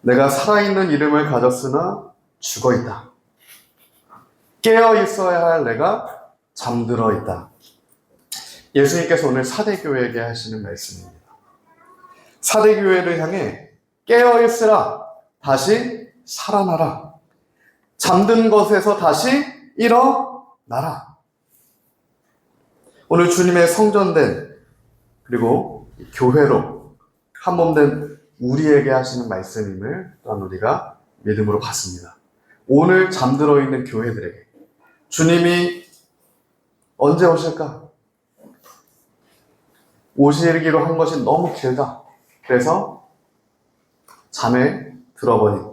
내가 살아있는 이름을 가졌으나 죽어있다. 깨어 있어야 할 내가 잠들어 있다. 예수님께서 오늘 사대교회에게 하시는 말씀입니다. 사대교회를 향해 깨어 있으라, 다시 살아나라. 잠든 것에서 다시 일어나라. 오늘 주님의 성전된 그리고 교회로 한 몸 된 우리에게 하시는 말씀임을 또한 우리가 믿음으로 받습니다. 오늘 잠들어 있는 교회들에게 주님이 언제 오실까? 오시기로 한 것이 너무 길다. 그래서 잠에 들어버린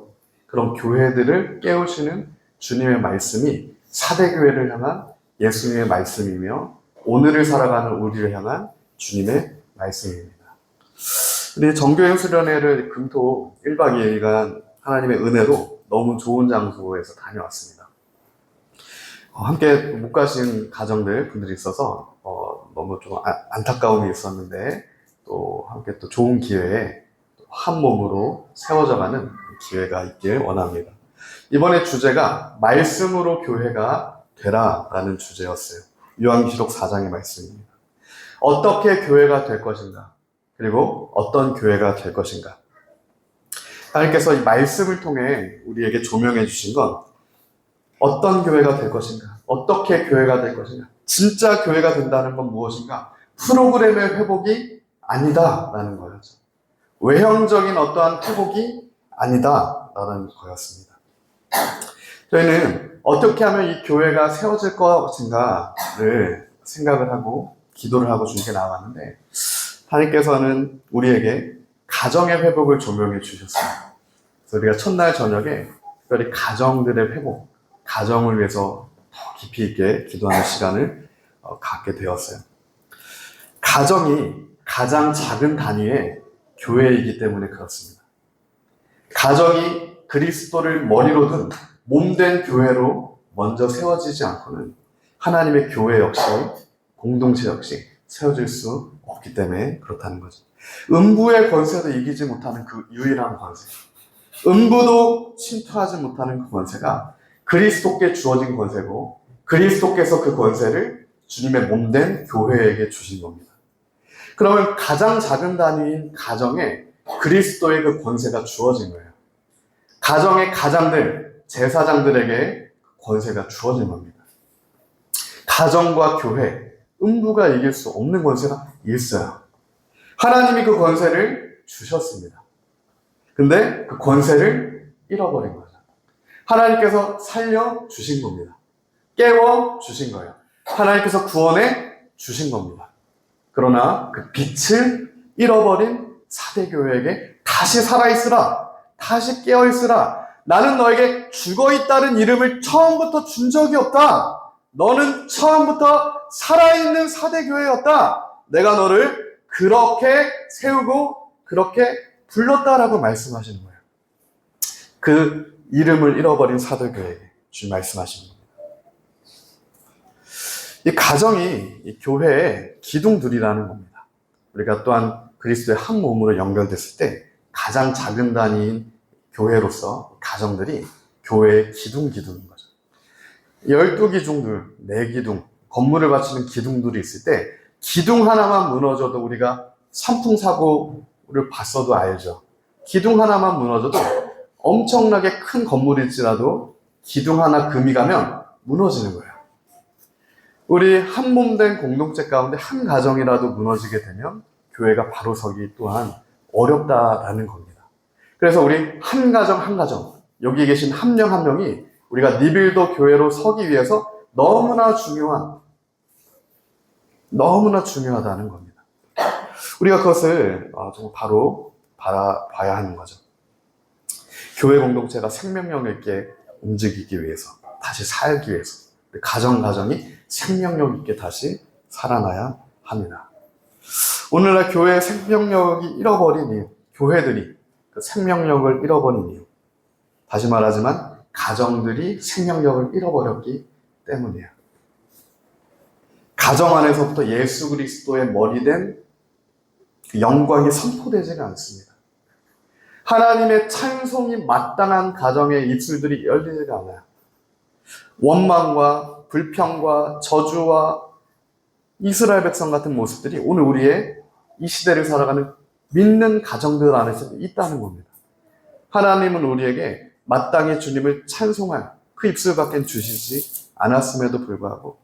그런 교회들을 깨우시는 주님의 말씀이 사대교회를 향한 예수님의 말씀이며 오늘을 살아가는 우리를 향한 주님의 말씀입니다. 우리 정교행 수련회를 금토 1박 2일간 하나님의 은혜로 너무 좋은 장소에서 다녀왔습니다. 함께 못 가신 가정들 분들이 있어서 너무 좀 안타까움이 있었는데 또 함께 또 좋은 기회에 한 몸으로 세워져가는 기회가 있길 원합니다. 이번에 주제가 말씀으로 교회가 되라라는 주제였어요. 요한계시록 4장의 말씀입니다. 어떻게 교회가 될 것인가? 그리고 어떤 교회가 될 것인가? 하나님께서 이 말씀을 통해 우리에게 조명해 주신 건 어떤 교회가 될 것인가? 어떻게 교회가 될 것인가? 진짜 교회가 된다는 건 무엇인가? 프로그램의 회복이 아니다라는 거였죠. 외형적인 어떠한 회복이 아니다라는 거였습니다. 저희는 어떻게 하면 이 교회가 세워질 것인가를 생각을 하고 기도를 하고 주님께 나왔는데 하나님께서는 우리에게 가정의 회복을 조명해 주셨습니다. 그래서 우리가 첫날 저녁에 특별히 가정들의 회복, 가정을 위해서 더 깊이 있게 기도하는 시간을 갖게 되었어요. 가정이 가장 작은 단위의 교회이기 때문에 그렇습니다. 가정이 그리스도를 머리로 둔 몸된 교회로 먼저 세워지지 않고는 하나님의 교회 역시, 공동체 역시 세워질 수 없기 때문에 그렇다는 거죠. 음부의 권세도 이기지 못하는 그 유일한 권세, 음부도 침투하지 못하는 그 권세가 그리스도께 주어진 권세고 그리스도께서 그 권세를 주님의 몸된 교회에게 주신 겁니다. 그러면 가장 작은 단위인 가정에 그리스도의 그 권세가 주어진 거예요. 가정의 가장들, 제사장들에게 권세가 주어진 겁니다. 가정과 교회, 음부가 이길 수 없는 권세가 있어요. 하나님이 그 권세를 주셨습니다. 근데 그 권세를 잃어버린 거죠. 하나님께서 살려주신 겁니다. 깨워주신 거예요. 하나님께서 구원해 주신 겁니다. 그러나 그 빛을 잃어버린 사대교회에게 다시 살아있으라, 다시 깨어있으라, 나는 너에게 죽어있다는 이름을 처음부터 준 적이 없다. 너는 처음부터 살아있는 사대교회였다. 내가 너를 그렇게 세우고 그렇게 불렀다라고 말씀하시는 거예요. 그 이름을 잃어버린 사대교회에게 주님 말씀하시는 겁니다. 이 가정이 이 교회의 기둥들이라는 겁니다. 우리가 또한 그리스도의 한 몸으로 연결됐을 때 가장 작은 단위인 교회로서 가정들이 교회의 기둥인 거죠. 12기둥들, 4기둥, 건물을 바치는 기둥들이 있을 때 기둥 하나만 무너져도 우리가 산풍사고를 봤어도 알죠. 기둥 하나만 무너져도 엄청나게 큰 건물일지라도 기둥 하나 금이 가면 무너지는 거예요. 우리 한 몸된 공동체 가운데 한 가정이라도 무너지게 되면 교회가 바로 서기 또한 어렵다라는 겁니다. 그래서 우리 한 가정 한 가정, 여기 계신 한 명 한 명이 우리가 리빌더 교회로 서기 위해서 너무나 중요하다는 겁니다. 우리가 그것을 정말 바로 봐야 하는 거죠. 교회 공동체가 생명력 있게 움직이기 위해서, 다시 살기 위해서 가정이 생명력 있게 다시 살아나야 합니다. 오늘날 교회의 생명력이 잃어버린 이유, 교회들이 그 생명력을 잃어버린 이유, 다시 말하지만 가정들이 생명력을 잃어버렸기 때문이에요. 가정 안에서부터 예수 그리스도의 머리된 영광이 선포되지가 않습니다. 하나님의 찬송이 마땅한 가정의 입술들이 열리지가 않아요. 원망과 불평과 저주와 이스라엘 백성 같은 모습들이 오늘 우리의 이 시대를 살아가는 믿는 가정들 안에서 있다는 겁니다. 하나님은 우리에게 마땅히 주님을 찬송할 그 입술밖에 주시지 않았음에도 불구하고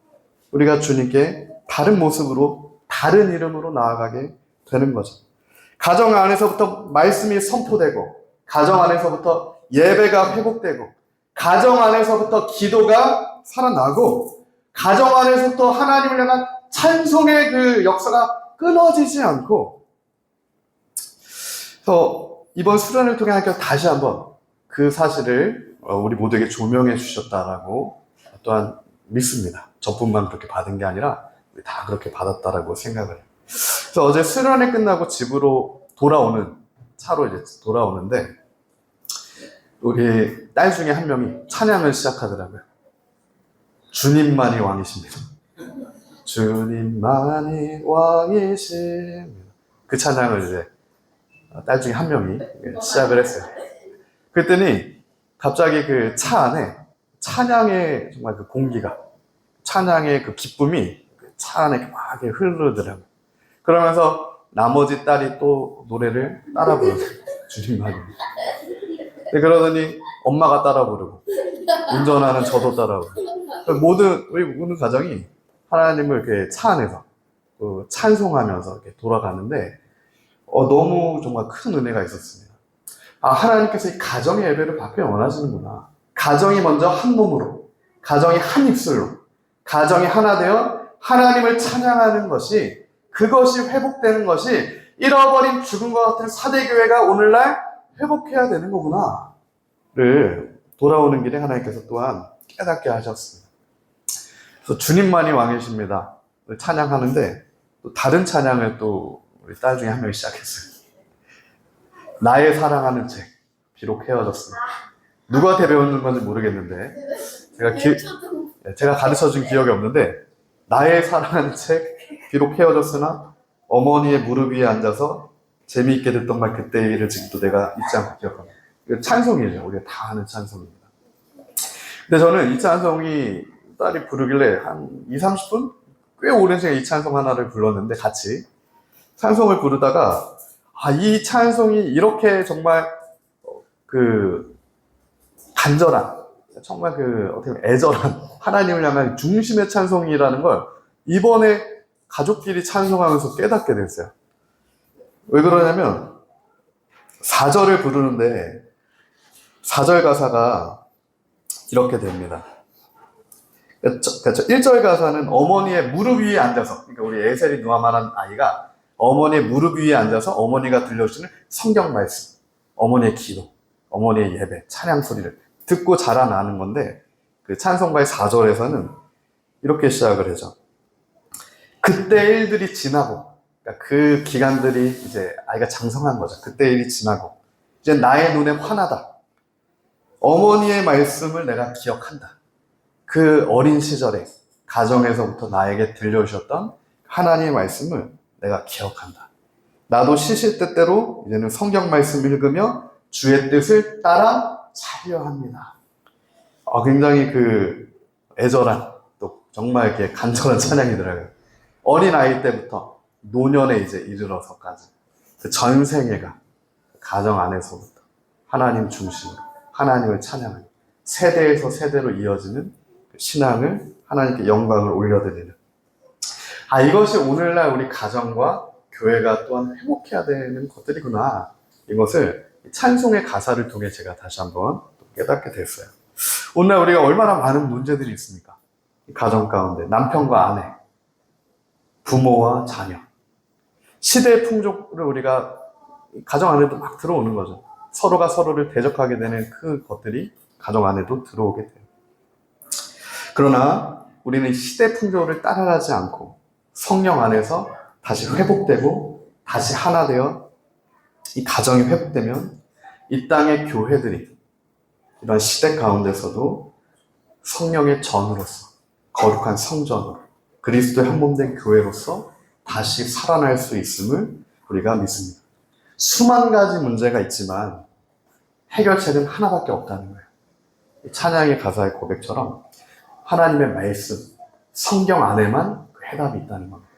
우리가 주님께 다른 모습으로 다른 이름으로 나아가게 되는 거죠. 가정 안에서부터 말씀이 선포되고 가정 안에서부터 예배가 회복되고 가정 안에서부터 기도가 살아나고 가정 안에서부터 하나님을 향한 찬송의 그 역사가 끊어지지 않고, 그래서 이번 수련을 통해 하나님께서 다시 한번 그 사실을 우리 모두에게 조명해 주셨다라고 또한 믿습니다. 저뿐만 그렇게 받은 게 아니라 우리 다 그렇게 받았다라고 생각을 해요. 그래서 어제 수련회 끝나고 집으로 차로 이제 돌아오는데 우리 딸 중에 한 명이 찬양을 시작하더라고요. 주님만이 왕이십니다. 주님만이 왕이십니다. 그 찬양을 이제 딸 중에 한 명이 시작을 했어요. 그랬더니 갑자기 그 차 안에 찬양의 정말 그 공기가, 찬양의 그 기쁨이 차 안에 막 흐르더라고요. 그러면서 나머지 딸이 또 노래를 따라 부르고 주님만이. 그러더니 엄마가 따라 부르고 운전하는 저도 따라 부르고 우리 모든 가정이 하나님을 이렇게 차 안에서 찬송하면서 이렇게 돌아가는데 너무 정말 큰 은혜가 있었습니다. 하나님께서 이 가정의 예배를 받길 원하시는구나. 가정이 먼저 한 몸으로, 가정이 한 입술로, 가정이 하나 되어 하나님을 찬양하는 것이, 그것이 회복되는 것이 잃어버린 죽음과 같은 사대교회가 오늘날 회복해야 되는 거구나를 돌아오는 길에 하나님께서 또한 깨닫게 하셨습니다. 그래서 주님만이 왕이십니다. 찬양하는데 또 다른 찬양을 또 우리 딸 중에 한 명이 시작했어요. 나의 사랑하는 책, 비록 헤어졌습니다. 누구한테 배웠는 건지 모르겠는데 제가 가르쳐준 기억이 없는데 나의 사랑하는 책, 비록 헤어졌으나 어머니의 무릎 위에 앉아서 재미있게 듣던 말 그때의 일을 지금도 내가 잊지 않고 기억합니다. 이거 찬송이죠. 우리가 다 아는 찬송입니다. 근데 저는 이 찬송이 딸이 부르길래 한 20-30분? 꽤 오랜 시간 이 찬송 하나를 불렀는데 같이 찬송을 부르다가 이 찬송이 이렇게 정말 간절한, 정말 어떻게 보면 애절한 하나님을 향한 중심의 찬송이라는 걸 이번에 가족끼리 찬송하면서 깨닫게 됐어요. 왜 그러냐면 4절을 부르는데 4절 가사가 이렇게 됩니다. 그렇죠. 1절 가사는 어머니의 무릎 위에 앉아서, 그러니까 우리 에셀이 누아만한 아이가 어머니의 무릎 위에 앉아서 어머니가 들려주시는 성경 말씀, 어머니의 기도, 어머니의 예배, 찬양 소리를 듣고 자라나는 건데, 그 찬송가의 4절에서는 이렇게 시작을 하죠. 그때 일들이 지나고, 그러니까 그 기간들이 이제 아이가 장성한 거죠. 그때 일이 지나고 이제 나의 눈에 환하다. 어머니의 말씀을 내가 기억한다. 그 어린 시절에 가정에서부터 나에게 들려주셨던 하나님의 말씀을 내가 기억한다. 나도 시시때때로 이제는 성경 말씀을 읽으며 주의 뜻을 따라 살려 합니다. 굉장히 애절한, 또 정말 이렇게 간절한 찬양이더라고요. 어린 아이 때부터 노년에 이제 이르러서까지 그 전생애가 가정 안에서부터 하나님 중심으로 하나님을 찬양하는 세대에서 세대로 이어지는 신앙을, 하나님께 영광을 올려드리는, 이것이 오늘날 우리 가정과 교회가 또한 회복해야 되는 것들이구나. 이것을 찬송의 가사를 통해 제가 다시 한번 깨닫게 됐어요. 오늘날 우리가 얼마나 많은 문제들이 있습니까? 가정 가운데 남편과 아내, 부모와 자녀, 시대의 풍족을 우리가 가정 안에도 막 들어오는 거죠. 서로가 서로를 대적하게 되는 그 것들이 가정 안에도 들어오게 돼요. 그러나 우리는 시대 풍조를 따라가지 않고 성령 안에서 다시 회복되고 다시 하나 되어 이 가정이 회복되면 이 땅의 교회들이 이런 시대 가운데서도 성령의 전으로서, 거룩한 성전으로, 그리스도의 한 몸 된 교회로서 다시 살아날 수 있음을 우리가 믿습니다. 수만 가지 문제가 있지만 해결책은 하나밖에 없다는 거예요. 찬양의 가사의 고백처럼 하나님의 말씀, 성경 안에만 그 해답이 있다는 겁니다.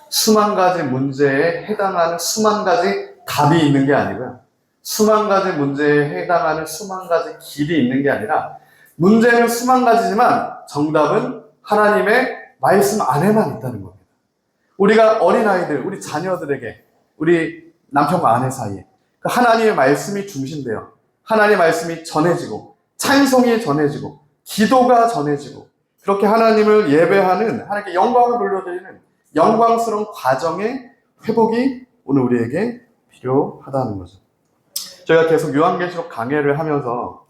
수만 가지 문제에 해당하는 수만 가지 답이 있는 게 아니고요. 수만 가지 문제에 해당하는 수만 가지 길이 있는 게 아니라 문제는 수만 가지지만 정답은 하나님의 말씀 안에만 있다는 겁니다. 우리가 어린아이들, 우리 자녀들에게, 우리 남편과 아내 사이에 그 하나님의 말씀이 중심되어 하나님의 말씀이 전해지고 찬송이 전해지고 기도가 전해지고 그렇게 하나님을 예배하는, 하나님께 영광을 돌려드리는 영광스러운 과정의 회복이 오늘 우리에게 필요하다는 거죠. 저희가 계속 요한계시록 강해를 하면서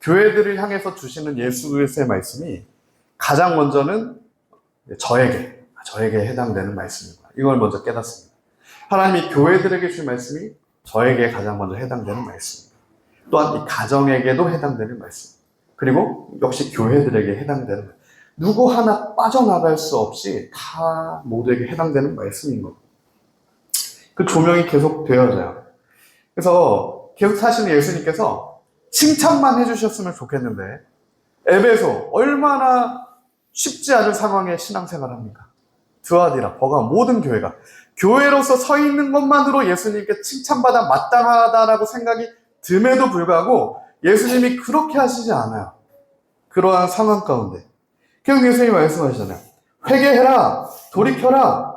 교회들을 향해서 주시는 예수 그리스도의 말씀이 가장 먼저는 저에게 해당되는 말씀이구나. 이걸 먼저 깨닫습니다. 하나님이 교회들에게 주신 말씀이 저에게 가장 먼저 해당되는 말씀입니다. 또한 이 가정에게도 해당되는 말씀. 그리고 역시 교회들에게 해당되는 말씀. 누구 하나 빠져나갈 수 없이 다 모두에게 해당되는 말씀인 겁니다. 그 조명이 계속 되어져요. 그래서 계속 사시는 예수님께서 칭찬만 해주셨으면 좋겠는데 에베소 얼마나 쉽지 않은 상황에 신앙생활을 합니까? 드아디라, 버가 모든 교회가 교회로서 서 있는 것만으로 예수님께 칭찬받아 마땅하다라고 생각이 듦에도 불구하고 예수님이 그렇게 하시지 않아요. 그러한 상황 가운데 계속 예수님이 말씀하시잖아요. 회개해라, 돌이켜라,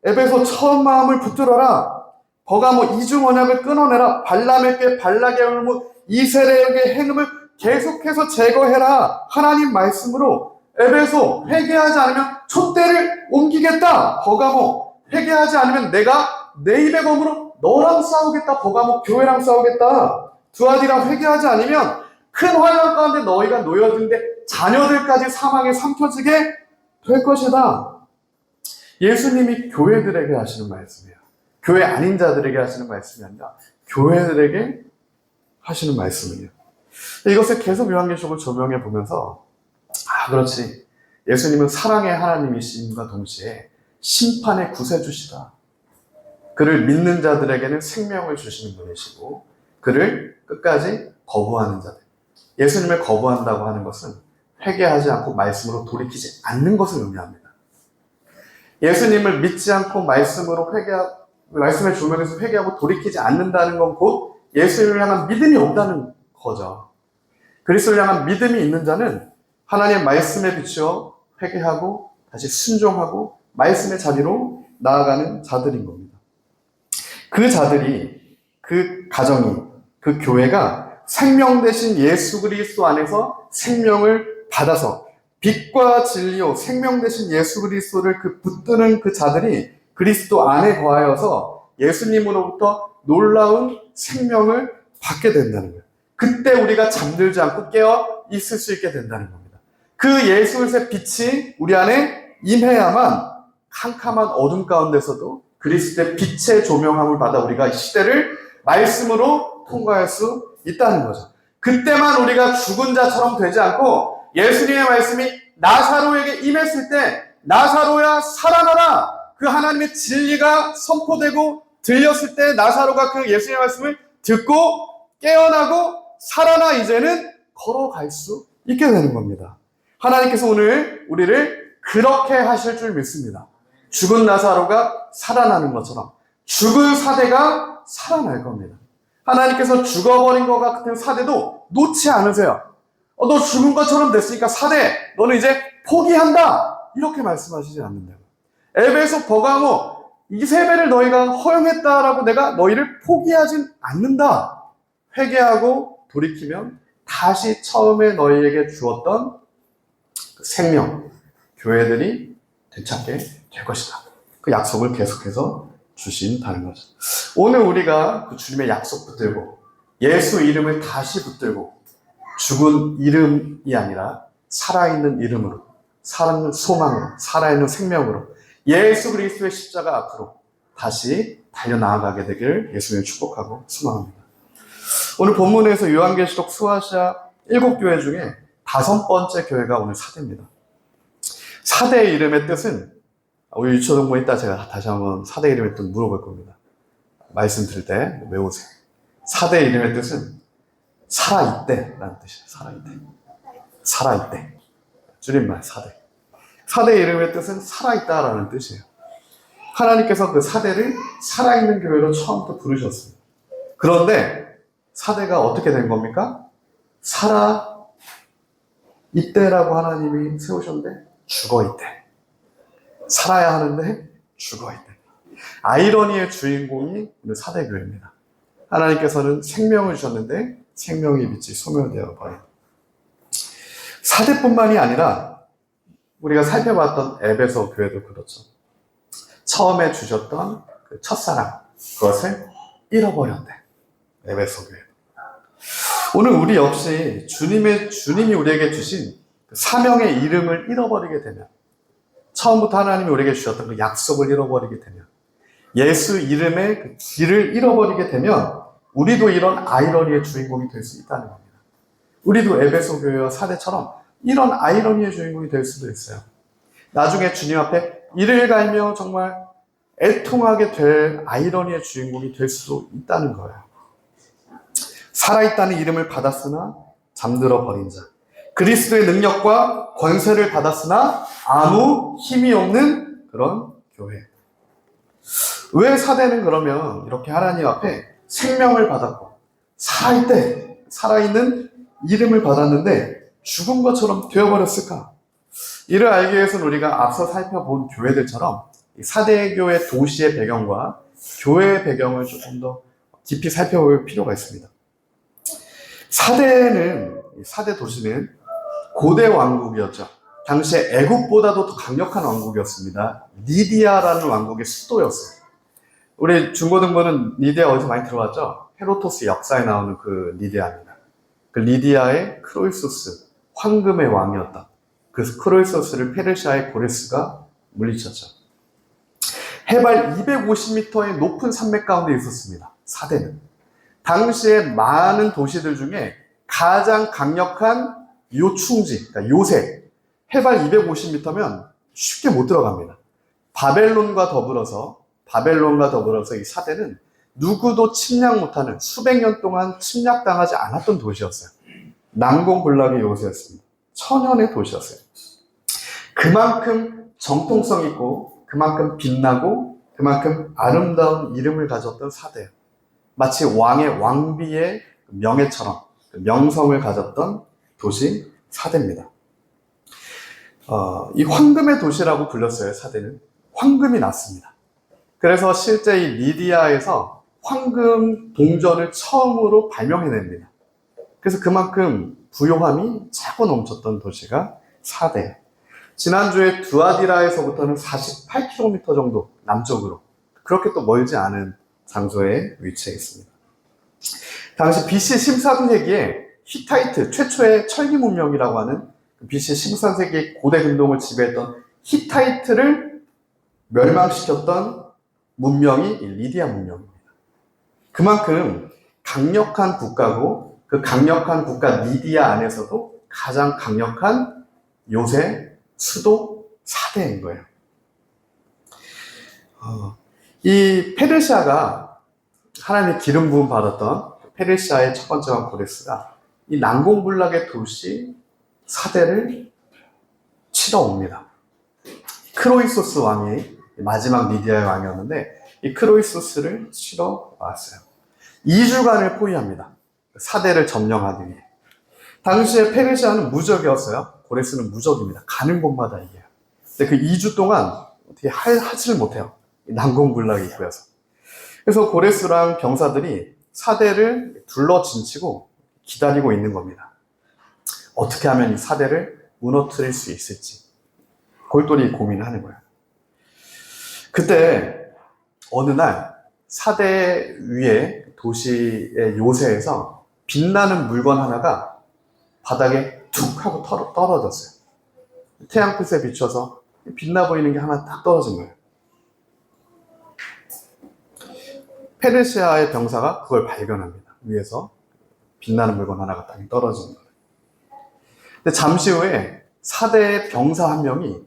에베소 처음 마음을 붙들어라, 버가모 이중 언약을 끊어내라, 발람에게 발락의 행음을 이세례에게 행음을 계속해서 제거해라. 하나님 말씀으로 에베소 회개하지 않으면 촛대를 옮기겠다. 버가모 회개하지 않으면 내가 내 입의 검으로 너랑 싸우겠다. 버가모 교회랑 싸우겠다. 두아디라 회개하지 않으면 큰 환란 가운데 너희가 놓여든데 자녀들까지 사망에 삼켜지게 될 것이다. 예수님이 교회들에게 하시는 말씀이에요. 교회 아닌 자들에게 하시는 말씀이 아니라 교회들에게 하시는 말씀이에요. 이것을 계속 요한계시록을 조명해 보면서 그렇지. 예수님은 사랑의 하나님이심과 동시에 심판의 구세주시다. 그를 믿는 자들에게는 생명을 주시는 분이시고 그를 끝까지 거부하는 자들. 예수님을 거부한다고 하는 것은 회개하지 않고 말씀으로 돌이키지 않는 것을 의미합니다. 예수님을 믿지 않고 말씀의 조명에서 회개하고 돌이키지 않는다는 건 곧 예수님을 향한 믿음이 없다는 거죠. 그리스도를 향한 믿음이 있는 자는 하나님의 말씀에 비추어 회개하고 다시 순종하고 말씀의 자리로 나아가는 자들인 겁니다. 그 자들이, 그 가정이, 그 교회가 생명 되신 예수 그리스도 안에서 생명을 받아서 빛과 진리요 생명 되신 예수 그리스도를 붙드는 그 자들이 그리스도 안에 거하여서 예수님으로부터 놀라운 생명을 받게 된다는 거예요. 그때 우리가 잠들지 않고 깨어 있을 수 있게 된다는 겁니다. 그 예수 그리스도의 빛이 우리 안에 임해야만 캄캄한 어둠 가운데서도 그리스도의 빛의 조명함을 받아 우리가 이 시대를 말씀으로 통과할 수 있다는 거죠. 그때만 우리가 죽은 자처럼 되지 않고 예수님의 말씀이 나사로에게 임했을 때 나사로야 살아나라. 그 하나님의 진리가 선포되고 들렸을 때 나사로가 그 예수님의 말씀을 듣고 깨어나고 살아나 이제는 걸어갈 수 있게 되는 겁니다. 하나님께서 오늘 우리를 그렇게 하실 줄 믿습니다. 죽은 나사로가 살아나는 것처럼 죽은 사대가 살아날 겁니다. 하나님께서 죽어버린 것 같은 사대도 놓지 않으세요. 너 죽은 것처럼 됐으니까 사대, 너는 이제 포기한다. 이렇게 말씀하시지 않는다고. 에베소, 버가모, 이세벨을 너희가 허용했다라고 내가 너희를 포기하진 않는다. 회개하고 돌이키면 다시 처음에 너희에게 주었던 생명, 교회들이 되찾게 될 것이다. 그 약속을 계속해서 주신다는 거죠. 오늘 우리가 그 주님의 약속 붙들고 예수 이름을 다시 붙들고 죽은 이름이 아니라 살아있는 이름으로, 살아있는 소망으로, 살아있는 생명으로 예수 그리스도의 십자가 앞으로 다시 달려나아가게 되기를 예수님을 축복하고 소망합니다. 오늘 본문에서 요한계시록 수아시아 7교회 중에 5번째 교회가 오늘 사대입니다. 사대의 이름의 뜻은 우리 유초동부 이따 제가 다시 한번 사대 이름의 뜻 물어볼 겁니다. 말씀 드릴 때 외우세요. 사대 이름의 뜻은 살아있대라는 뜻이에요. 살아있대. 살아있대. 줄임말 사대. 사대 이름의 뜻은 살아있다라는 뜻이에요. 하나님께서 그 사대를 살아있는 교회로 처음부터 부르셨습니다. 그런데 사대가 어떻게 된 겁니까? 살아있대라고 하나님이 세우셨는데 죽어있대. 살아야 하는데 죽어있대. 아이러니의 주인공이 오늘 사대교회입니다. 하나님께서는 생명을 주셨는데 생명이 빛이 소멸되어 버린. 사대뿐만이 아니라 우리가 살펴봤던 에베소 교회도 그렇죠. 처음에 주셨던 그 첫사랑, 그것을 잃어버렸대. 에베소 교회. 오늘 우리 역시 주님이 우리에게 주신 그 사명의 이름을 잃어버리게 되면, 처음부터 하나님이 우리에게 주셨던 그 약속을 잃어버리게 되면, 예수 이름의 그 길을 잃어버리게 되면 우리도 이런 아이러니의 주인공이 될 수 있다는 겁니다. 우리도 에베소 교회와 사대처럼 이런 아이러니의 주인공이 될 수도 있어요. 나중에 주님 앞에 이를 갈며 정말 애통하게 될 아이러니의 주인공이 될 수도 있다는 거예요. 살아있다는 이름을 받았으나 잠들어 버린 자, 그리스도의 능력과 권세를 받았으나 아무 힘이 없는 그런 교회. 왜 사대는 그러면 이렇게 하나님 앞에 생명을 받았고 살아있는 이름을 받았는데 죽은 것처럼 되어버렸을까? 이를 알기 위해서는 우리가 앞서 살펴본 교회들처럼 사대교회 도시의 배경과 교회의 배경을 조금 더 깊이 살펴볼 필요가 있습니다. 사대 도시는 고대 왕국이었죠. 당시에 애국보다도 더 강력한 왕국이었습니다. 리디아라는 왕국의 수도였어요. 우리 중고등부는 리디아 어디서 많이 들어봤죠? 헤로토스 역사에 나오는 그 리디아입니다. 그 리디아의 크로이소스, 황금의 왕이었던 그 크로이소스를 페르시아의 고레스가 물리쳤죠. 해발 250m의 높은 산맥 가운데 있었습니다. 사대는. 당시에 많은 도시들 중에 가장 강력한 요충지, 그러니까 요새, 해발 250m면 쉽게 못 들어갑니다. 바벨론과 더불어서 이 사대는 누구도 침략 못하는, 수백 년 동안 침략당하지 않았던 도시였어요. 난공불락의 요새였습니다. 천연의 도시였어요. 그만큼 정통성 있고, 그만큼 빛나고, 그만큼 아름다운 이름을 가졌던 사대예요. 마치 왕비의 명예처럼 명성을 가졌던 도시 사대입니다. 이 황금의 도시라고 불렸어요. 사대는 황금이 났습니다. 그래서 실제 이 리디아에서 황금 동전을 처음으로 발명해냅니다. 그래서 그만큼 부요함이 차고 넘쳤던 도시가 사대. 지난주에 두아디라에서부터는 48km 정도 남쪽으로, 그렇게 또 멀지 않은 장소에 위치해 있습니다. 당시 BC 13세기에 히타이트, 최초의 철기 문명이라고 하는 BC 13세기 고대 근동을 지배했던 히타이트를 멸망시켰던 문명이 리디아 문명입니다. 그만큼 강력한 국가고, 그 강력한 국가 리디아 안에서도 가장 강력한 요새 수도 사대인 거예요. 이 페르시아가 하나님의 기름 부음 받았던 페르시아의 첫 번째 왕 고레스가 이 난공불락의 도시 사대를 치러 옵니다. 크로이소스 왕이 마지막 리디아의 왕이었는데 이 크로이소스를 치러 왔어요. 2주간을 포위합니다. 사대를 점령하기 위해. 당시에 페르시아는 무적이었어요. 고레스는 무적입니다. 가는 곳마다 이겨요. 근데 그 2주 동안 어떻게 하지를 못해요. 난공불락이 있고여서. 그래서 고레스랑 병사들이 사대를 둘러진치고 기다리고 있는 겁니다. 어떻게 하면 이 사대를 무너뜨릴 수 있을지 골똘히 고민하는 거예요. 그때 어느 날 사대 위에 도시의 요새에서 빛나는 물건 하나가 바닥에 툭 하고 떨어졌어요. 태양빛에 비춰서 빛나 보이는 게 하나 딱 떨어진 거예요. 페르시아의 병사가 그걸 발견합니다. 위에서 빛나는 물건 하나가 딱 떨어진 거예요. 근데 잠시 후에 사대의 병사 한 명이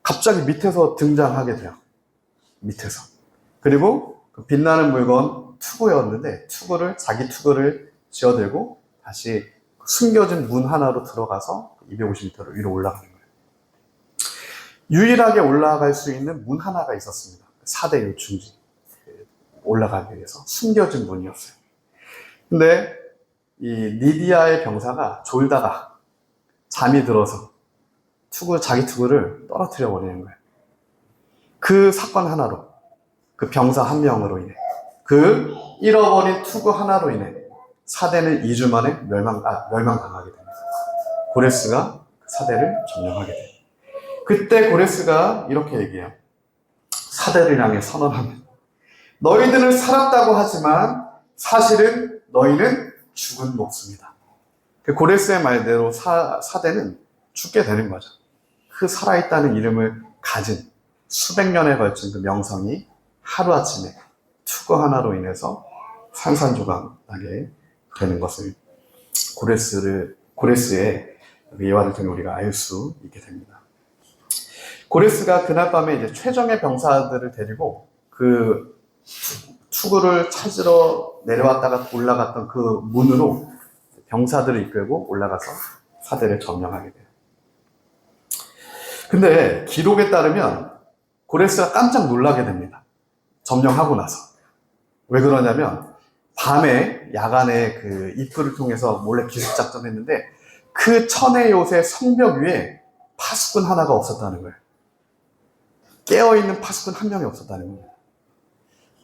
갑자기 밑에서 등장하게 돼요. 밑에서. 그리고 그 빛나는 물건 투구였는데 자기 투구를 지어들고 다시 숨겨진 문 하나로 들어가서 250m를 위로 올라가는 거예요. 유일하게 올라갈 수 있는 문 하나가 있었습니다. 4대 요충지 올라가기 위해서 숨겨진 문이었어요. 근데 이 리디아의 병사가 졸다가 잠이 들어서 자기 투구를 떨어뜨려 버리는 거예요. 그 사건 하나로, 그 병사 한 명으로 인해, 그 잃어버린 투구 하나로 인해 사대는 2주 만에 멸망당하게 됩니다. 고레스가 그 사대를 점령하게 돼요. 그때 고레스가 이렇게 얘기해요. 사대를 향해 선언합니다. 너희들은 살았다고 하지만 사실은 너희는 죽은 목숨이다. 그 고레스의 말대로 사대는 죽게 되는 거죠. 그 살아있다는 이름을 가진 수백 년에 걸친 그 명성이 하루아침에 투구 하나로 인해서 산산조각나게 되는 것을 고레스의 예화를 통해 우리가 알 수 있게 됩니다. 고레스가 그날 밤에 이제 최정예 병사들을 데리고 그 투구를 찾으러 내려왔다가 올라갔던 그 문으로 병사들을 이끌고 올라가서 사대를 점령하게 돼요. 근데 기록에 따르면 고레스가 깜짝 놀라게 됩니다. 점령하고 나서. 왜 그러냐면 밤에 야간에 그 입구를 통해서 몰래 기습작전을 했는데 그 천의 요새 성벽 위에 파수꾼 하나가 없었다는 거예요. 깨어있는 파수꾼 한 명이 없었다는 거예요.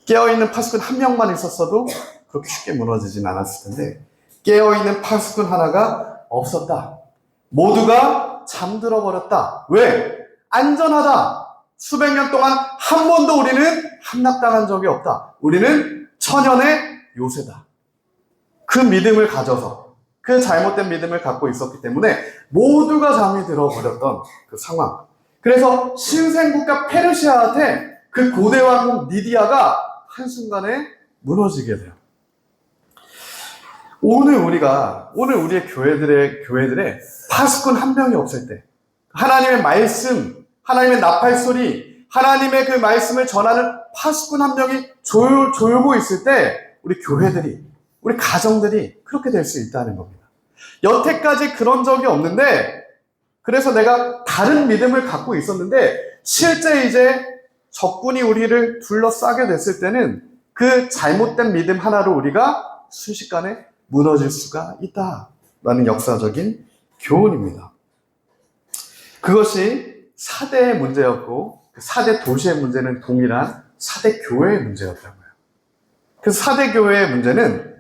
깨어있는 파수꾼 한 명만 있었어도 그렇게 쉽게 무너지진 않았을 텐데 깨어있는 파수꾼 하나가 없었다. 모두가 잠들어 버렸다. 왜? 안전하다. 수백 년 동안 한 번도 우리는 함락당한 적이 없다. 우리는 천연의 요새다. 그 믿음을 가져서 그 잘못된 믿음을 갖고 있었기 때문에 모두가 잠이 들어버렸던 그 상황. 그래서 신생국가 페르시아한테 그 고대 왕국 니디아가 한순간에 무너지게 돼요. 오늘 우리의 교회들의 파수꾼 한 명이 없을 때, 하나님의 말씀, 하나님의 나팔소리, 하나님의 그 말씀을 전하는 파수꾼 한 명이 졸고 있을 때, 우리 교회들이, 우리 가정들이 그렇게 될 수 있다는 겁니다. 여태까지 그런 적이 없는데, 그래서 내가 다른 믿음을 갖고 있었는데, 실제 이제 적군이 우리를 둘러싸게 됐을 때는 그 잘못된 믿음 하나로 우리가 순식간에 무너질 수가 있다라는 역사적인 교훈입니다. 그것이 사대의 문제였고 그 사대 도시의 문제는 동일한 사대 교회의 문제였다고요. 그래서 사대 교회의 문제는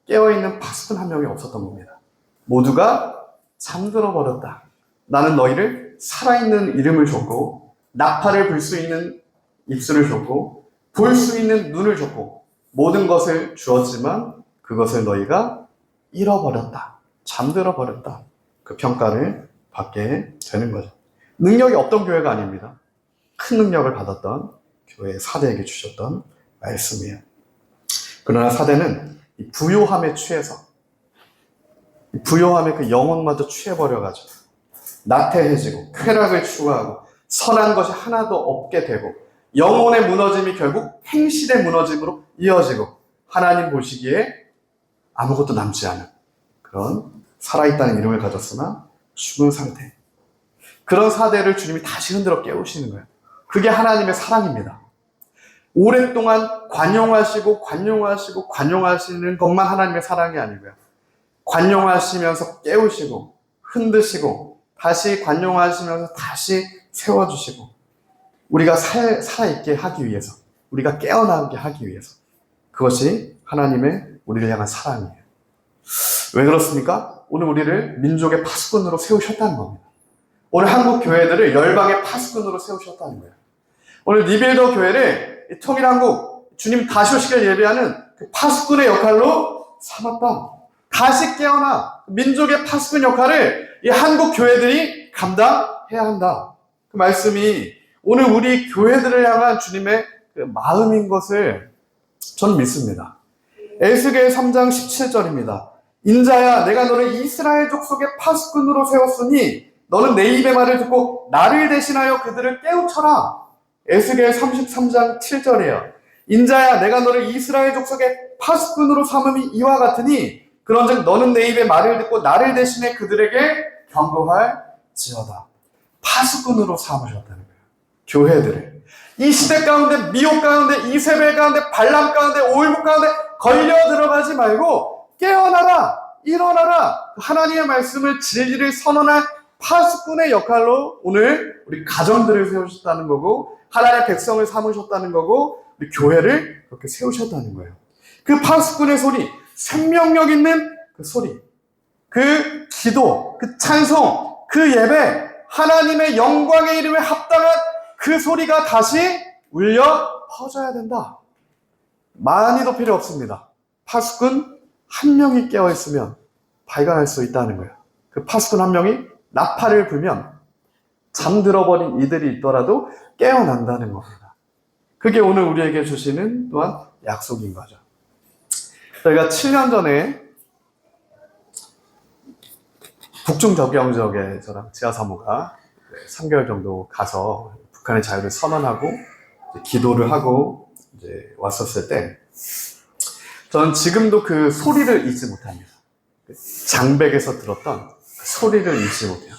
깨어있는 파수꾼 한 명이 없었던 겁니다. 모두가 잠들어 버렸다. 나는 너희를 살아있는 이름을 줬고 나팔을 불 수 있는 입술을 줬고 볼 수 있는 눈을 줬고 모든 것을 주었지만 그것을 너희가 잃어버렸다. 잠들어 버렸다. 그 평가를 받게 되는 거죠. 능력이 없던 교회가 아닙니다. 큰 능력을 받았던 교회 사대에게 주셨던 말씀이에요. 그러나 사대는 이 부요함에 취해서 부요함에 그 영혼마저 취해버려가지고 나태해지고 쾌락을 추구하고 선한 것이 하나도 없게 되고 영혼의 무너짐이 결국 행실의 무너짐으로 이어지고 하나님 보시기에 아무것도 남지 않은 그런 살아있다는 이름을 가졌으나 죽은 상태. 그런 사대를 주님이 다시 흔들어 깨우시는 거예요. 그게 하나님의 사랑입니다. 오랫동안 관용하시고 관용하시는 것만 하나님의 사랑이 아니고요. 관용하시면서 깨우시고 흔드시고 다시 관용하시면서 다시 세워주시고 우리가 살아있게 하기 위해서 우리가 깨어나게 하기 위해서 그것이 하나님의 우리를 향한 사랑이에요. 왜 그렇습니까? 오늘 우리를 민족의 파수꾼으로 세우셨다는 겁니다. 오늘 한국 교회들을 열방의 파수꾼으로 세우셨다는 거예요. 오늘 리빌더 교회를 통일한국 주님 다시 오시길 예배하는 그 파수꾼의 역할로 삼았다. 다시 깨어나 민족의 파수꾼 역할을 이 한국 교회들이 감당해야 한다. 그 말씀이 오늘 우리 교회들을 향한 주님의 그 마음인 것을 저는 믿습니다. 에스겔 3장 17절입니다. 인자야 내가 너를 이스라엘 족속의 파수꾼으로 세웠으니 너는 내 입의 말을 듣고 나를 대신하여 그들을 깨우쳐라. 에스겔 33장 7절이에요. 인자야 내가 너를 이스라엘 족속의 파수꾼으로 삼음이 이와 같으니 그런즉 너는 내 입의 말을 듣고 나를 대신해 그들에게 경고할지어다. 파수꾼으로 삼으셨다는 거예요. 교회들을. 이 시대 가운데, 미혹 가운데, 이세벨 가운데, 발람 가운데, 오일국 가운데 걸려 들어가지 말고 깨어나라, 일어나라. 하나님의 말씀을, 진리를 선언할 파수꾼의 역할로 오늘 우리 가정들을 세우셨다는 거고, 하나님의 백성을 삼으셨다는 거고, 우리 교회를 그렇게 세우셨다는 거예요. 그 파수꾼의 소리, 생명력 있는 그 소리, 그 기도, 그 찬송, 그 예배, 하나님의 영광의 이름에 합당한 그 소리가 다시 울려 퍼져야 된다. 많이도 필요 없습니다. 파수꾼 한 명이 깨어있으면 발견할 수 있다는 거예요. 그 파수꾼 한 명이 나팔을 불면 잠들어버린 이들이 있더라도 깨어난다는 겁니다. 그게 오늘 우리에게 주시는 또한 약속인 거죠. 저희가 7년 전에 북중저경 지역에 저랑 지하사모가 3개월 정도 가서 북한의 자유를 선언하고 기도를 하고 이제 왔었을 때 저는 지금도 그 소리를 잊지 못합니다. 장백에서 들었던 그 소리를 잊지 못해요.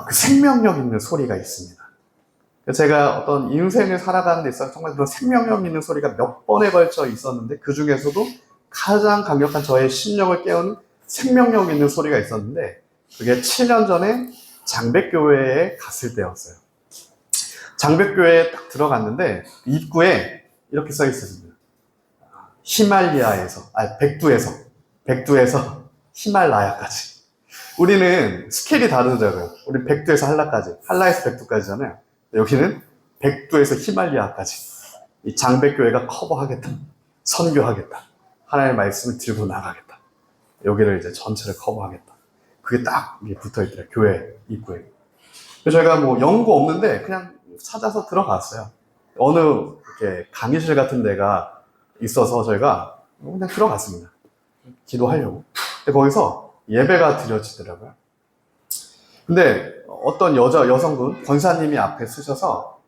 그 생명력 있는 소리가 있습니다. 제가 어떤 인생을 살아가는 데 있어서 정말 그런 생명력 있는 소리가 몇 번에 걸쳐 있었는데 그 중에서도 가장 강력한 저의 심령을 깨우는 생명력 있는 소리가 있었는데 그게 7년 전에 장백교회에 갔을 때였어요. 장백교회에 딱 들어갔는데 입구에 이렇게 써 있었습니다. 히말리아에서, 백두에서 히말라야까지. 우리는 스케일이 다르더라고요. 우리 백두에서 한라까지, 한라에서 백두까지잖아요. 여기는 백두에서 히말리아까지. 이 장백교회가 커버하겠다. 선교하겠다. 하나님의 말씀을 들고 나가겠다. 여기를 이제 전체를 커버하겠다. 그게 딱 붙어 있더라고요. 교회 입구에. 그래서 저희가 뭐 연구 없는데 그냥 찾아서 들어갔어요. 어느 이렇게 강의실 같은 데가 있어서 저희가 그냥 들어갔습니다. 기도하려고. 근데 거기서 예배가 드려지더라고요. 근데 어떤 여성분, 권사님이 앞에 서셔서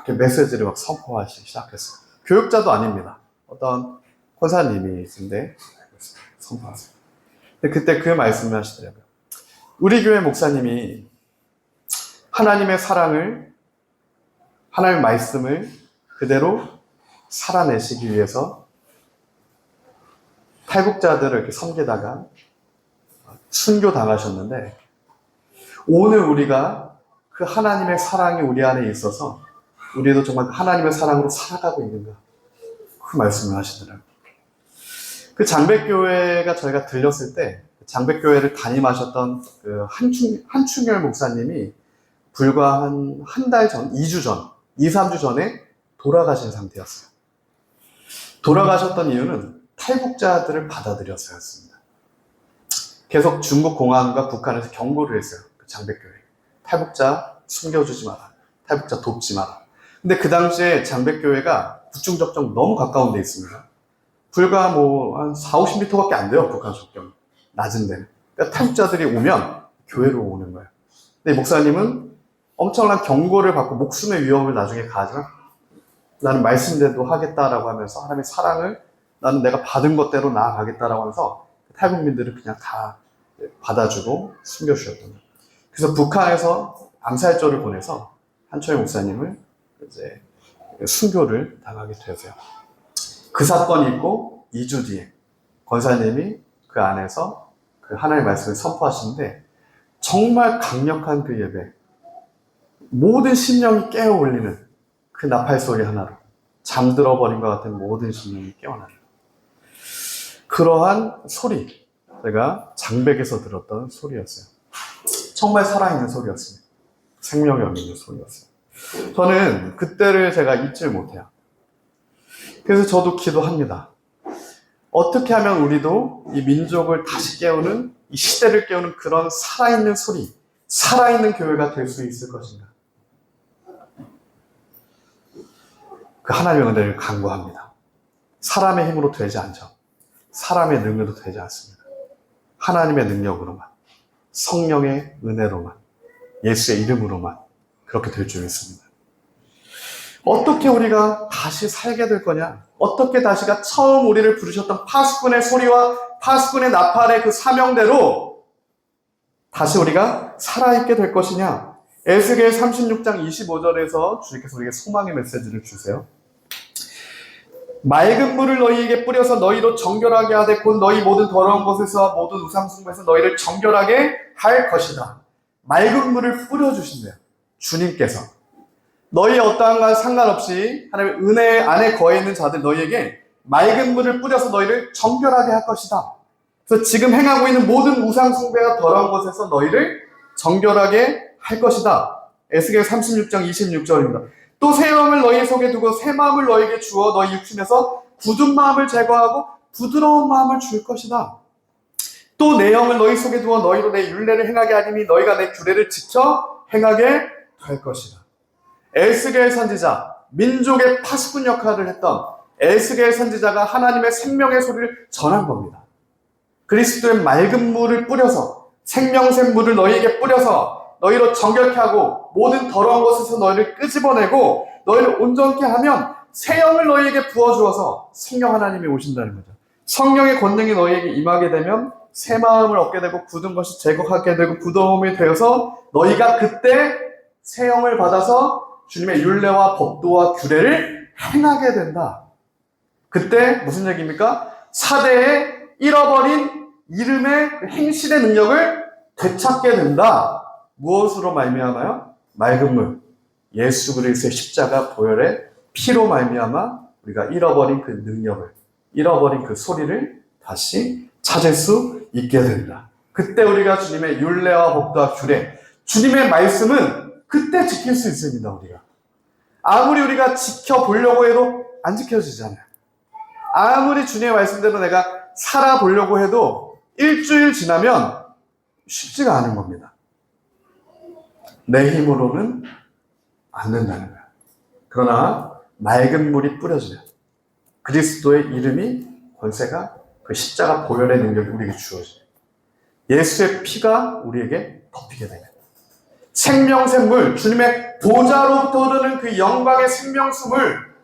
이렇게 메시지를 막 선포하시기 시작했어요. 교육자도 아닙니다. 어떤 권사님이 있는데 선포하세요. 근데 그때 그 말씀을 하시더라고요. 우리 교회 목사님이 하나님의 사랑을, 하나님의 말씀을 그대로 살아내시기 위해서 탈북자들을 이렇게 섬기다가 순교 당하셨는데 오늘 우리가 그 하나님의 사랑이 우리 안에 있어서 우리도 정말 하나님의 사랑으로 살아가고 있는가 그 말씀을 하시더라고요. 그 장백교회가 저희가 들렸을 때 장백교회를 담임하셨던 그 한충열 목사님이 불과 한 달 전, 2주 전, 2, 3주 전에 돌아가신 상태였어요. 돌아가셨던 이유는 탈북자들을 받아들여서였습니다. 계속 중국 공안과 북한에서 경고를 했어요. 그 장백교회. 탈북자 숨겨주지 마라. 탈북자 돕지 마라. 근데 그 당시에 장백교회가 북중접경 너무 가까운 데 있습니다. 불과 한 4, 50m밖에 안 돼요. 북한 접경. 낮은 데는. 그러니까 탈북자들이 오면 교회로 오는 거예요. 근데 목사님은 엄청난 경고를 받고 목숨의 위험을 나중에 가지만 나는 말씀대로 하겠다라고 하면서 하나님의 사랑을 나는 내가 받은 것대로 나아가겠다라고 하면서 탈북민들을 그냥 다 받아주고 숨겨주셨던 거예요. 그래서 북한에서 암살조를 보내서 한철 목사님을 이제 순교를 당하게 되었어요. 그 사건이 있고 2주 뒤에 권사님이 그 안에서 그 하나님의 말씀을 선포하시는데 정말 강력한 그 예배, 모든 심령이 깨어 올리는 그 나팔 소리 하나로 잠들어 버린 것 같은 모든 심령이 깨어나는 그러한 소리, 제가 장백에서 들었던 소리였어요. 정말 살아있는 소리였습니다. 생명력 있는 소리였어요. 저는 그때를 제가 잊질 못해요. 그래서 저도 기도합니다. 어떻게 하면 우리도 이 민족을 다시 깨우는, 이 시대를 깨우는 그런 살아있는 소리, 살아있는 교회가 될 수 있을 것인가? 그 하나님의 은혜를 간구합니다. 사람의 힘으로 되지 않죠. 사람의 능력으로 되지 않습니다. 하나님의 능력으로만, 성령의 은혜로만, 예수의 이름으로만 그렇게 될 줄 믿습니다. 어떻게 우리가 다시 살게 될 거냐? 어떻게 다시가 처음 우리를 부르셨던 파수꾼의 소리와 파수꾼의 나팔의 그 사명대로 다시 우리가 살아있게 될 것이냐? 에스겔 36장 25절에서 주님께서 우리에게 소망의 메시지를 주세요. 맑은 물을 너희에게 뿌려서 너희로 정결하게 하되 곧 너희 모든 더러운 곳에서 모든 우상 숭배에서 너희를 정결하게 할 것이다. 맑은 물을 뿌려주신대요. 주님께서. 너희 어떠한 것 상관없이 하나님의 은혜 안에 거해 있는 자들 너희에게 맑은 물을 뿌려서 너희를 정결하게 할 것이다. 그래서 지금 행하고 있는 모든 우상 숭배와 더러운 것에서 너희를 정결하게 할 것이다. 에스겔 36장 26절입니다. 또 새 영을 너희 속에 두고 새 마음을 너희에게 주어 너희 육신에서 굳은 마음을 제거하고 부드러운 마음을 줄 것이다. 또 내 영을 너희 속에 두어 너희로 내 율례를 행하게 하리니 너희가 내 규례를 지켜 행하게 될 것이다. 에스겔 선지자, 민족의 파수꾼 역할을 했던 에스겔 선지자가 하나님의 생명의 소리를 전한 겁니다. 그리스도의 맑은 물을 뿌려서 생명샘 물을 너희에게 뿌려서 너희로 정결케 하고 모든 더러운 것에서 너희를 끄집어내고 너희를 온전케 하면 새 영을 너희에게 부어주어서 성령 하나님이 오신다는 거죠. 성령의 권능이 너희에게 임하게 되면 새 마음을 얻게 되고 굳은 것이 제거하게 되고 부드러움이 되어서 너희가 그때 새 영을 받아서 주님의 율례와 법도와 규례를 행하게 된다. 그때 무슨 얘기입니까? 사대에 잃어버린 이름의 행실의 능력을 되찾게 된다. 무엇으로 말미암아요? 맑은 물, 예수 그리스도의 십자가 보혈의 피로 말미암아 우리가 잃어버린 그 능력을, 잃어버린 그 소리를 다시 찾을 수 있게 된다. 그때 우리가 주님의 율례와 법도와 규례, 주님의 말씀은 그때 지킬 수 있습니다. 우리가 아무리 우리가 지켜보려고 해도 안 지켜지잖아요. 아무리 주님의 말씀대로 내가 살아보려고 해도 일주일 지나면 쉽지가 않은 겁니다. 내 힘으로는 안 된다는 거야. 그러나 맑은 물이 뿌려지면 그리스도의 이름이 권세가 그 십자가 보혈의 능력이 우리에게 주어져요. 예수의 피가 우리에게 덮이게 됩니다. 생명샘물, 주님의 보좌로부터 흐르는 그 영광의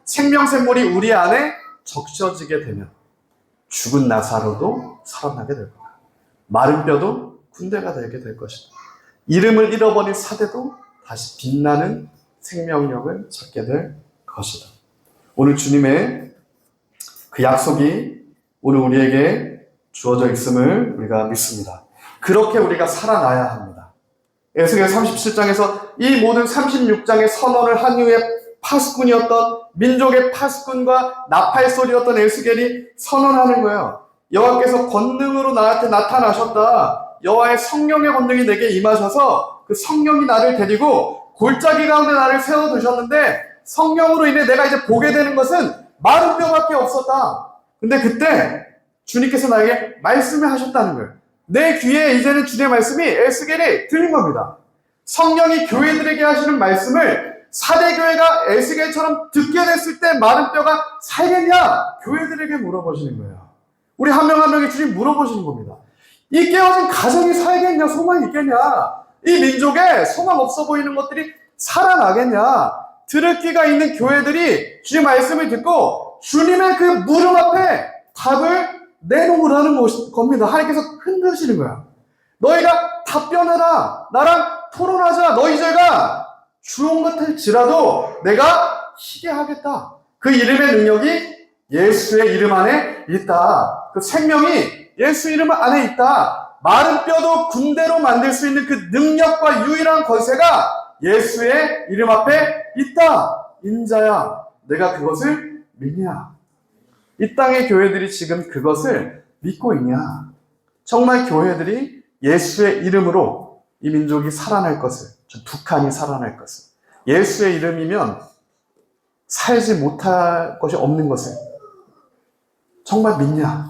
생명샘물이 우리 안에 적셔지게 되면 죽은 나사로도 살아나게 될 거야. 마른 뼈도 군대가 되게 될 것이다. 이름을 잃어버린 사대도 다시 빛나는 생명력을 찾게 될 것이다. 오늘 주님의 그 약속이 오늘 우리에게 주어져 있음을 우리가 믿습니다. 그렇게 우리가 살아나야 합니다. 에스겔 37장에서 이 모든 36장의 선언을 한 이후에 파수꾼이었던 민족의 파수꾼과 나팔소리였던 에스겔이 선언하는 거예요. 여호와께서 권능으로 나한테 나타나셨다. 여호와의 성령의 권능이 내게 임하셔서 그 성령이 나를 데리고 골짜기 가운데 나를 세워두셨는데 성령으로 인해 내가 이제 보게 되는 것은 마른 뼈밖에 없었다. 근데 그때 주님께서 나에게 말씀을 하셨다는 거예요. 내 귀에 이제는 주님의 말씀이 에스겔이 들린 겁니다. 성령이 교회들에게 하시는 말씀을 사대교회가 에스겔처럼 듣게 됐을 때 마른 뼈가 살겠냐? 교회들에게 물어보시는 거예요. 우리 한 명 한 명이 주님 물어보시는 겁니다. 이 깨어진 가정이 살겠냐? 소망이 있겠냐? 이 민족에 소망 없어 보이는 것들이 살아나겠냐? 들을 귀가 있는 교회들이 주님 말씀을 듣고 주님의 그 무릎 앞에 답을 내놓으라는 겁니다. 하나님께서 흔드시는 거야. 너희가 답변해라. 나랑 토론하자. 너희 죄가 주홍 같을지라도 내가 희게 하겠다. 그 이름의 능력이 예수의 이름 안에 있다. 그 생명이 예수 이름 안에 있다. 마른 뼈도 군대로 만들 수 있는 그 능력과 유일한 권세가 예수의 이름 앞에 있다. 인자야, 내가 그것을 믿냐? 이 땅의 교회들이 지금 그것을 믿고 있냐? 정말 교회들이 예수의 이름으로 이 민족이 살아날 것을, 북한이 살아날 것을, 예수의 이름이면 살지 못할 것이 없는 것을 정말 믿냐?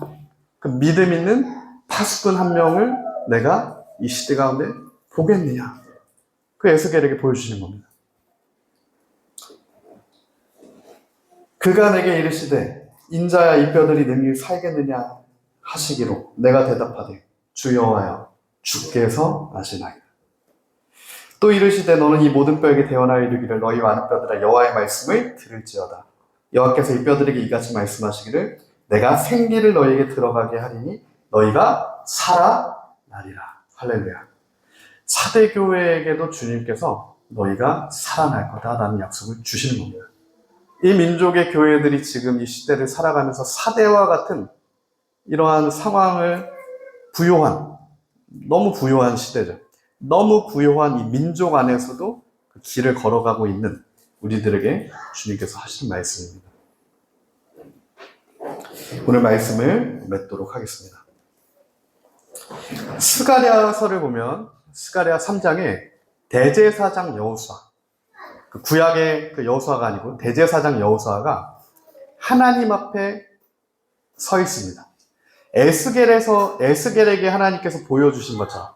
그 믿음 있는 파수꾼 한 명을 내가 이 시대 가운데 보겠느냐? 그 에스겔에게 보여주시는 겁니다. 그가 내게 이르시되 인자야 이 뼈들이 능히 살겠느냐 하시기로 내가 대답하되 주 여호와여 주께서 아시나이다. 또 이르시되 너는 이 모든 뼈에게 대언하여 이르기를 너희 많은 뼈들아 여호와의 말씀을 들을지어다. 여호와께서 이 뼈들에게 이같이 말씀하시기를 내가 생기를 너희에게 들어가게 하리니 너희가 살아나리라. 할렐루야. 사대교회에게도 주님께서 너희가 살아날 거다라는 약속을 주시는 겁니다. 이 민족의 교회들이 지금 이 시대를 살아가면서 사대와 같은 이러한 상황을 너무 부요한 시대죠. 너무 부요한 이 민족 안에서도 그 길을 걸어가고 있는 우리들에게 주님께서 하시는 말씀입니다. 오늘 말씀을 맺도록 하겠습니다. 스가랴서를 보면 스가랴 3장에 대제사장 여호수아, 그 구약의 그 여호수아가 아니고 대제사장 여호수아가 하나님 앞에 서 있습니다. 에스겔에게 하나님께서 보여주신 것처럼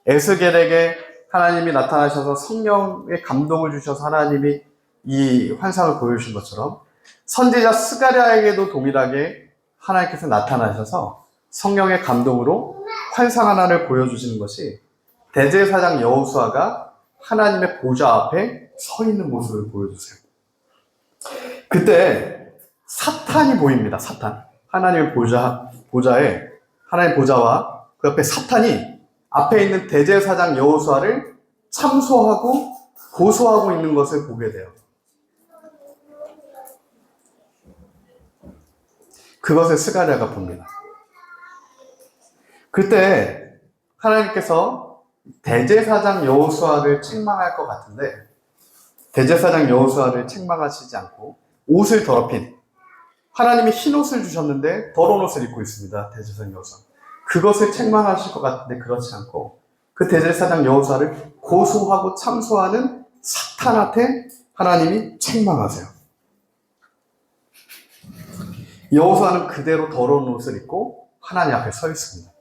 에스겔에게 하나님이 나타나셔서 성령의 감동을 주셔서 하나님이 이 환상을 보여주신 것처럼 선지자 스가랴에게도 동일하게 하나님께서 나타나셔서 성령의 감동으로 환상 하나를 보여주시는 것이 대제사장 여호수아가 하나님의 보좌 앞에 서 있는 모습을 보여주세요. 그때 사탄이 보입니다. 사탄. 하나님의 보좌에 하나님의 보좌와 그 옆에 사탄이 앞에 있는 대제사장 여호수아를 참소하고 고소하고 있는 것을 보게 돼요. 그것을 스가랴가 봅니다. 그때 하나님께서 대제사장 여호수아를 책망할 것 같은데 대제사장 여호수아를 책망하시지 않고 옷을 더럽힌 하나님이 흰 옷을 주셨는데 더러운 옷을 입고 있습니다. 대제사장 여호수아. 그것을 책망하실 것 같은데 그렇지 않고 그 대제사장 여호수아를 고소하고 참소하는 사탄한테 하나님이 책망하세요. 여호수아는 그대로 더러운 옷을 입고 하나님 앞에 서 있습니다.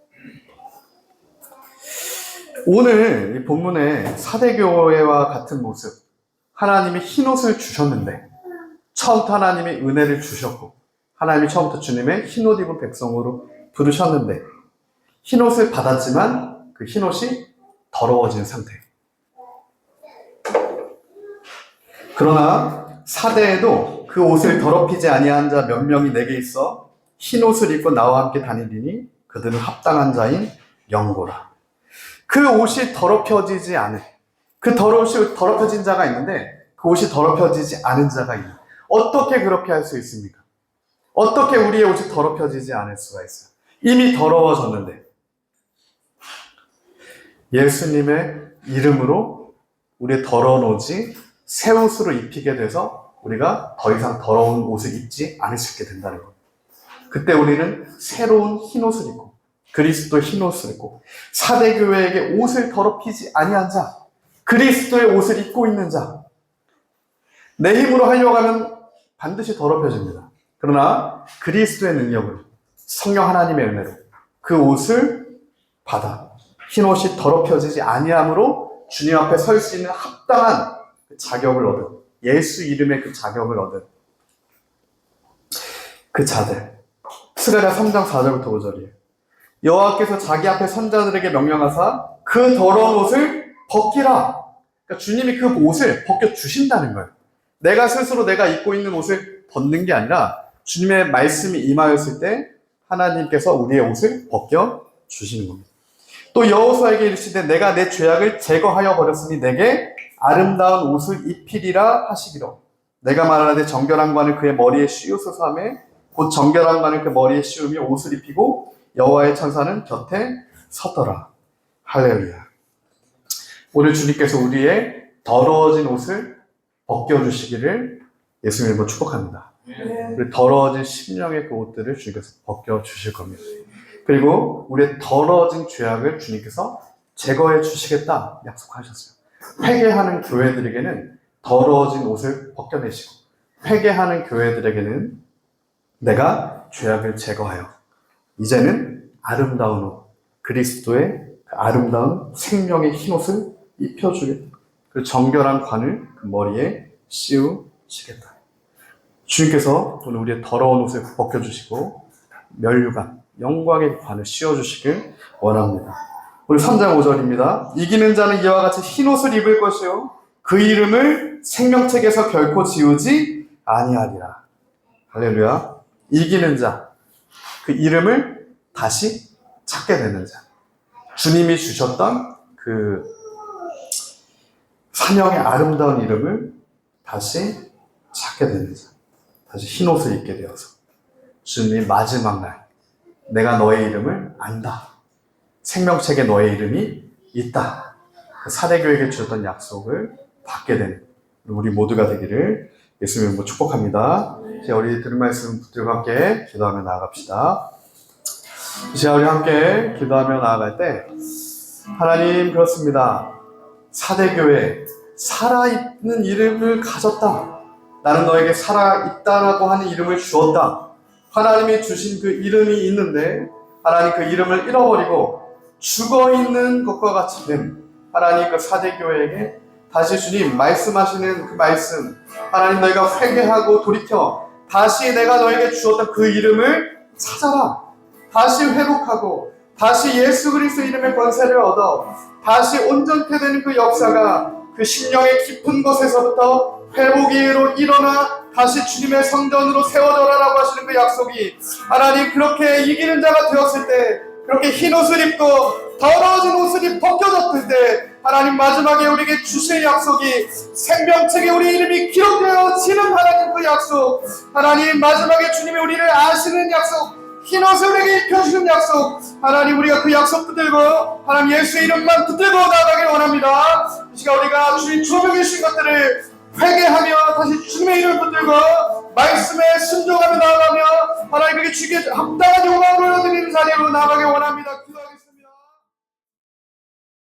오늘 이 본문의 사대교회와 같은 모습, 하나님이 흰 옷을 주셨는데 처음부터 하나님이 은혜를 주셨고 하나님이 처음부터 주님의 흰 옷 입은 백성으로 부르셨는데 흰 옷을 받았지만 그 흰 옷이 더러워진 상태. 그러나 사대에도 그 옷을 더럽히지 아니한 자 몇 명이 내게 있어 흰 옷을 입고 나와 함께 다니리니 그들은 합당한 자인 영고라. 그 옷이 더럽혀지지 않은, 그 옷이 더럽혀진 자가 있는데 그 옷이 더럽혀지지 않은 자가 있는. 어떻게 그렇게 할 수 있습니까? 어떻게 우리의 옷이 더럽혀지지 않을 수가 있어요? 이미 더러워졌는데 예수님의 이름으로 우리의 더러운 옷이 새 옷으로 입히게 돼서 우리가 더 이상 더러운 옷을 입지 않을 수 있게 된다는 것. 그때 우리는 새로운 흰 옷을 입고 그리스도의 흰 옷을 입고 사대교회에게 옷을 더럽히지 아니한 자, 그리스도의 옷을 입고 있는 자. 내 힘으로 하려고 하면 반드시 더럽혀집니다. 그러나 그리스도의 능력으로 성령 하나님의 은혜로 그 옷을 받아 흰 옷이 더럽혀지지 아니함으로 주님 앞에 설 수 있는 합당한 그 자격을 얻은 예수 이름의 그 자격을 얻은 그 자들. 스가랴 3장 4절부터 5절이에요. 여호와께서 자기 앞에 선자들에게 명령하사 그 더러운 옷을 벗기라. 그러니까 주님이 그 옷을 벗겨주신다는 거예요. 내가 스스로 내가 입고 있는 옷을 벗는 게 아니라 주님의 말씀이 임하였을 때 하나님께서 우리의 옷을 벗겨주시는 겁니다. 또 여호수아에게 이르시되 내가 내 죄악을 제거하여 버렸으니 내게 아름다운 옷을 입히리라 하시기로 내가 말하되 정결한 관을 그의 머리에 씌우소서 하며 곧 정결한 관을 그 머리에 씌우며 옷을 입히고 여호와의 천사는 곁에 섰더라. 할렐루야. 오늘 주님께서 우리의 더러워진 옷을 벗겨주시기를 예수님 이름으로 축복합니다. 우리 더러워진 심령의 그 옷들을 주님께서 벗겨주실 겁니다. 그리고 우리의 더러워진 죄악을 주님께서 제거해 주시겠다 약속하셨어요. 회개하는 교회들에게는 더러워진 옷을 벗겨내시고 회개하는 교회들에게는 내가 죄악을 제거하여 이제는 아름다운 옷, 그리스도의 그 아름다운 생명의 흰 옷을 입혀주겠다. 그 정결한 관을 그 머리에 씌우시겠다. 주님께서 오늘 우리의 더러운 옷을 벗겨주시고 멸류관, 영광의 관을 씌워주시길 원합니다. 우리 3장 5절입니다. 이기는 자는 이와 같이 흰 옷을 입을 것이요 그 이름을 생명책에서 결코 지우지 아니하리라. 할렐루야. 이기는 자, 그 이름을 다시 찾게 되는 자, 주님이 주셨던 그 사명의 아름다운 이름을 다시 찾게 되는 자, 다시 흰 옷을 입게 되어서 주님이 마지막 날 내가 너의 이름을 안다, 생명책에 너의 이름이 있다, 그 사대교회에게 주셨던 약속을 받게 되는 우리 모두가 되기를 예수님 이름으로 축복합니다. 이제 우리 들은 말씀 붙들고 함께 기도하며 나아갑시다. 이제 우리 함께 기도하며 나아갈 때 하나님, 그렇습니다. 사대교회 살아있는 이름을 가졌다. 나는 너에게 살아있다라고 하는 이름을 주었다. 하나님이 주신 그 이름이 있는데 하나님 그 이름을 잃어버리고 죽어있는 것과 같이 된 하나님 그 사대교회에게 다시 주님 말씀하시는 그 말씀, 하나님 너희가 회개하고 돌이켜 다시 내가 너에게 주었던 그 이름을 찾아라. 다시 회복하고 다시 예수 그리스도 이름의 권세를 얻어 다시 온전케 되는 그 역사가 그 심령의 깊은 곳에서부터 회복으로 일어나 다시 주님의 성전으로 세워져라라고 하시는 그 약속이 하나님 그렇게 이기는 자가 되었을 때, 그렇게 흰 옷을 입고 더러워진 옷을 벗겨졌을 때 하나님 마지막에 우리에게 주실 약속이 생명책에 우리 이름이 기록되어지는 하나님 그 약속, 하나님 마지막에 주님이 우리를 아시는 약속, 흰 옷을 우리에게 입혀주는 약속, 하나님 우리가 그 약속 붙들고 하나님 예수의 이름만 붙들고 나아가길 원합니다. 이 시간 우리가 주님 조명해 주신 것들을 회개하며 다시 주님의 이름을 붙들고 말씀에 순종하며 나아가며 하나님에게 주께 합당한 영광을 드리는 자리로 나아가길 원합니다. 기도하겠습니다.